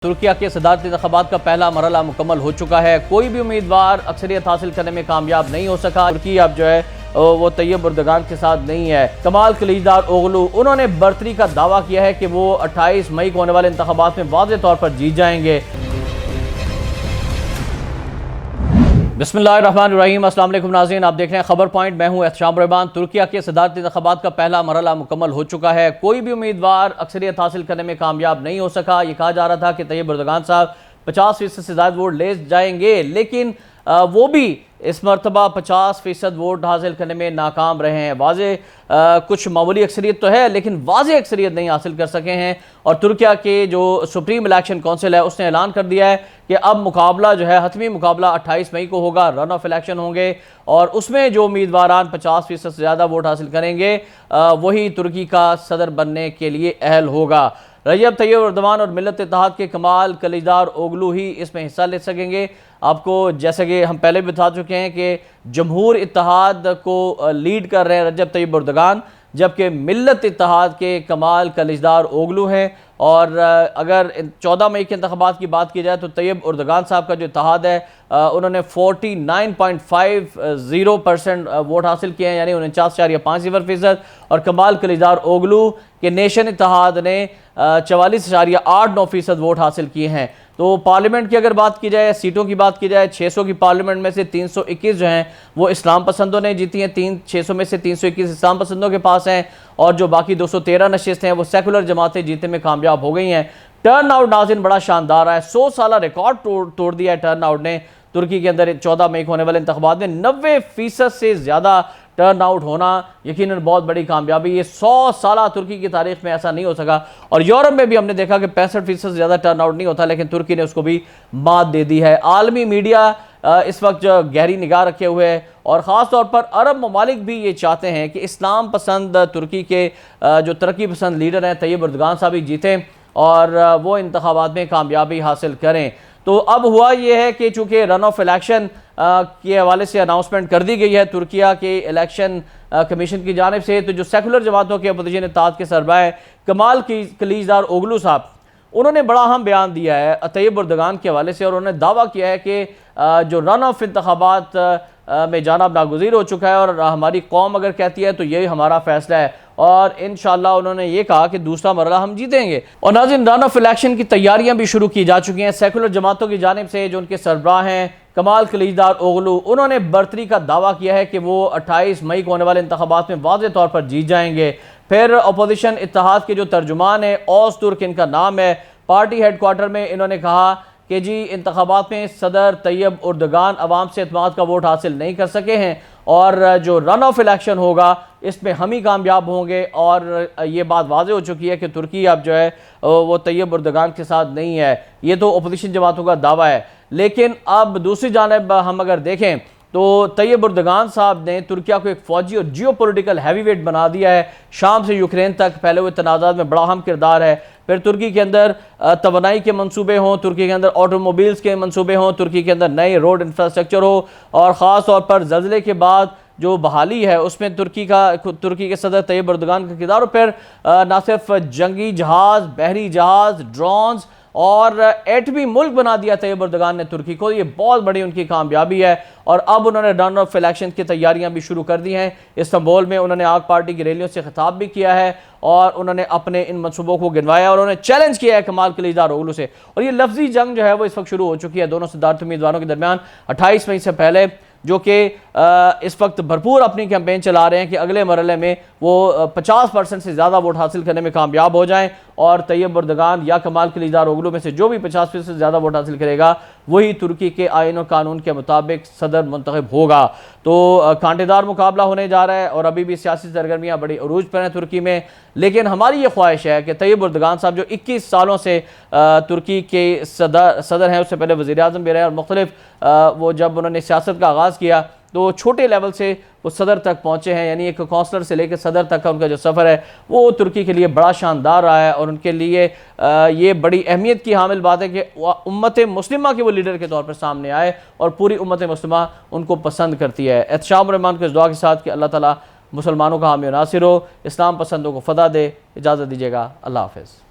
तुर्किया के सदारती इंतखाबात का पहला मरहला मुकम्मल हो चुका है। कोई भी उम्मीदवार अक्सरियत हासिल करने में कामयाब नहीं हो सका। तुर्की अब जो है वो तैयब एर्दोगान के साथ नहीं है। कमाल कलिचदारोगलू उन्होंने बर्तरी का दावा किया है कि वो 28 मई को होने वाले इंतखाबात में वाज़ेह तौर पर जीत जाएंगे। बिस्मिल्लाहिर्रहमानिर्रहीम, अस्सलाम वालेकुम नाज़रीन, आप देख रहे हैं खबर पॉइंट। मैं हूं एहतशाम रहमान। तुर्किया के सदारती इंतखाबात का पहला मरहला मुकम्मल हो चुका है। कोई भी उम्मीदवार अक्सरियत हासिल करने में कामयाब नहीं हो सका। ये कहा जा रहा था कि तैयब एर्दोगान साहब 50% से ज़्यादा वोट ले जाएंगे, लेकिन वो भी इस मरतबा 50% वोट हासिल करने में नाकाम रहे हैं। वाज़े कुछ मामूली अक्सरियत तो है, लेकिन वाज़े अक्सरियत नहीं हासिल कर सके हैं। और तुर्किया के जो सुप्रीम इलेक्शन काउंसिल है उसने ऐलान कर दिया है कि अब मुकाबला जो है हतमी मुकाबला 28 मई को होगा। रन ऑफ इलेक्शन होंगे और उसमें जो उम्मीदवार 50% से ज़्यादा वोट हासिल करेंगे वही तुर्की का सदर बनने के लिए अहल होगा। रजब तैयब एर्दोगान और मिल्लत इत्तेहाद के कमाल कलिचदारोगलू ही इसमें हिस्सा ले सकेंगे। आपको जैसे कि हम पहले भी बता चुके हैं कि जमहूर इत्तेहाद को लीड कर रहे हैं रजब तैयब एर्दोगान, जबकि मिल्लत इत्तेहाद के कमाल कलिचदारोगलू हैं। और अगर 14 मई के इंतखाबात की बात की जाए तो तैयब एर्दोगान साहब का जो इत्तेहाद है उन्होंने 49.50% वोट हासिल किए हैं, यानी 49.50%। और कमाल कलिचदारोगलू के नेशन इत्तेहाद ने 44.89% वोट हासिल किए हैं। तो पार्लियामेंट की अगर बात की जाए, सीटों की बात की जाए, 600 की पार्लियामेंट में से 321 जो हैं वो इस्लाम पसंदों ने जीती हैं। 600 में से 321 इस्लाम पसंदों के पास हैं और जो बाकी 213 नशिस्तें हैं वो सेकुलर जमातें जीतने में कामयाब हो गई हैं। टर्न आउट नाज़रीन बड़ा शानदार है। 100 साल रिकॉर्ड तोड़ दिया है टर्न आउट ने। तुर्की के अंदर 14 मई को होने वाले इंतखाबात में 90% से ज़्यादा टर्न आउट होना यकीनन बहुत बड़ी कामयाबी। ये 100 साल तुर्की की तारीख में ऐसा नहीं हो सका। और यूरोप में भी हमने देखा कि 65% से ज़्यादा टर्न आउट नहीं होता, लेकिन तुर्की ने उसको भी मात दे दी है। आलमी मीडिया इस वक्त जो गहरी निगाह रखे हुए है और ख़ास तौर पर अरब ममालिक भी ये चाहते हैं कि इस्लाम पसंद तुर्की के जो तरक्की पसंद लीडर हैं तैयब एर्दोगान साहब ही जीतें और वो इंतखाबात में कामयाबी हासिल करें। तो अब हुआ यह है कि चूँकि रन ऑफ इलेक्शन के हवाले से अनाउंसमेंट कर दी गई है तुर्किया के इलेक्शन कमीशन की जानिब से, तो जो सेकुलर जमातों के अपोजिशन इत्तेहाद के सरबराह कमाल कलिचदारोगलू साहब उन्होंने बड़ा अहम बयान दिया है तैयब एर्दोगान के हवाले से और उन्होंने दावा किया है कि जो रन ऑफ इंतखाबात में जाना नागुज़ीर हो चुका है और हमारी कौम अगर कहती है तो यही हमारा फैसला है और इंशाअल्लाह उन्होंने ये कहा कि दूसरा मरहला हम जीतेंगे। और नाज़रीन रन ऑफ इलेक्शन की तैयारियां भी शुरू की जा चुकी हैं। सेकुलर जमातों की जानिब से जो उनके सरबराह हैं कमाल कलिचदारोगलू उन्होंने बर्तरी का दावा किया है कि वो 28 मई को होने वाले इंतखाबात में वाज़ेह तौर पर जीत जाएंगे। फिर अपोजिशन इत्तेहाद के जो तर्जुमान है ओज़तुर्क इनका नाम है, पार्टी हेडक्वार्टर में इन्होंने कहा कि जी इंतखाबात में सदर तैयब एर्दोगान अवाम से एतमाद का वोट हासिल नहीं कर सके हैं और जो रन ऑफ इलेक्शन होगा इसमें हम ही कामयाब होंगे। और ये बात वाज़ेह हो चुकी है कि तुर्की अब जो है वो तैयब एर्दोगान के साथ नहीं है। ये तो अपोजिशन जमातों का दावा है, लेकिन अब दूसरी जानिब हम अगर देखें तो तैयब एर्दोगान साहब ने तुर्किया को एक फौजी और जियो पोलिटिकल हैवी वेट बना दिया है। शाम से यूक्रेन तक फैले हुए तनाज़ात में बड़ा अहम किरदार है। फिर तुर्की के अंदर तवानाई के मंसूबे हों, तुर्की के अंदर ऑटोमोबाइल्स के मंसूबे हों, तुर्की के अंदर नए रोड इंफ्रास्ट्रक्चर हो और ख़ास तौर पर ज़ल्ज़ले के बाद जो बहाली है उसमें तुर्की के सदर तैयब एर्दोगान का किरदार। फिर न सिर्फ जंगी जहाज़, बहरी जहाज़, ड्रोन्स और एटमी मुल्क बना दिया तैयब एर्दोगान ने तुर्की को। ये बहुत बड़ी उनकी कामयाबी है और अब उन्होंने रन ऑफ इलेक्शन की तैयारियां भी शुरू कर दी हैं। इस्तांबुल में उन्होंने आग पार्टी की रैलियों से खिताब भी किया है और उन्होंने अपने इन मनसूबों को गिनवाया और उन्होंने चैलेंज किया है कमाल कलिचदारोगलू से। और ये लफ्जी जंग जो है वो इस वक्त शुरू हो चुकी है दोनों सदारती उम्मीदवारों के दरमियान 28 मई से पहले, जो कि इस वक्त भरपूर अपनी कैंपेन चला रहे हैं कि अगले मरहले में वो 50% से ज़्यादा वोट हासिल करने में कामयाब हो जाएं और तैयब एर्दोगान या कमाल कलिचदारोगलू में से जो भी 50% से ज़्यादा वोट हासिल करेगा वही तुर्की के आईन और कानून के मुताबिक सदर मुंतखब होगा। तो कांटेदार मुकाबला होने जा रहा है और अभी भी सियासी सरगर्मियाँ बड़ी अरूज पर हैं तुर्की में। लेकिन हमारी ये ख्वाहिश है कि तैयब एर्दोगान साहब जो 21 सालों से तुर्की के सदर हैं, उससे पहले वज़ीर आज़म भी रहे और मुख्तलिफ वो जब उन्होंने सियासत का आगाज़ किया तो छोटे लेवल से वो सदर तक पहुँचे हैं, यानी एक काउंसलर से लेकर सदर तक का उनका जो सफ़र है वो तुर्की के लिए बड़ा शानदार रहा है और उनके लिए ये बड़ी अहमियत की हामिल बात है कि उम्मत मुस्लिमा के वो लीडर के तौर पर सामने आए और पूरी उम्मत मुस्लिमा उनको पसंद करती है। एहतशाम रहमान को इस दुआ के साथ कि अल्लाह ताला मुसलमानों का हामी नासिर हो, इस्लाम पसंदों को फ़दा दे। इजाज़त दीजिएगा, अल्लाह हाफ़िज़।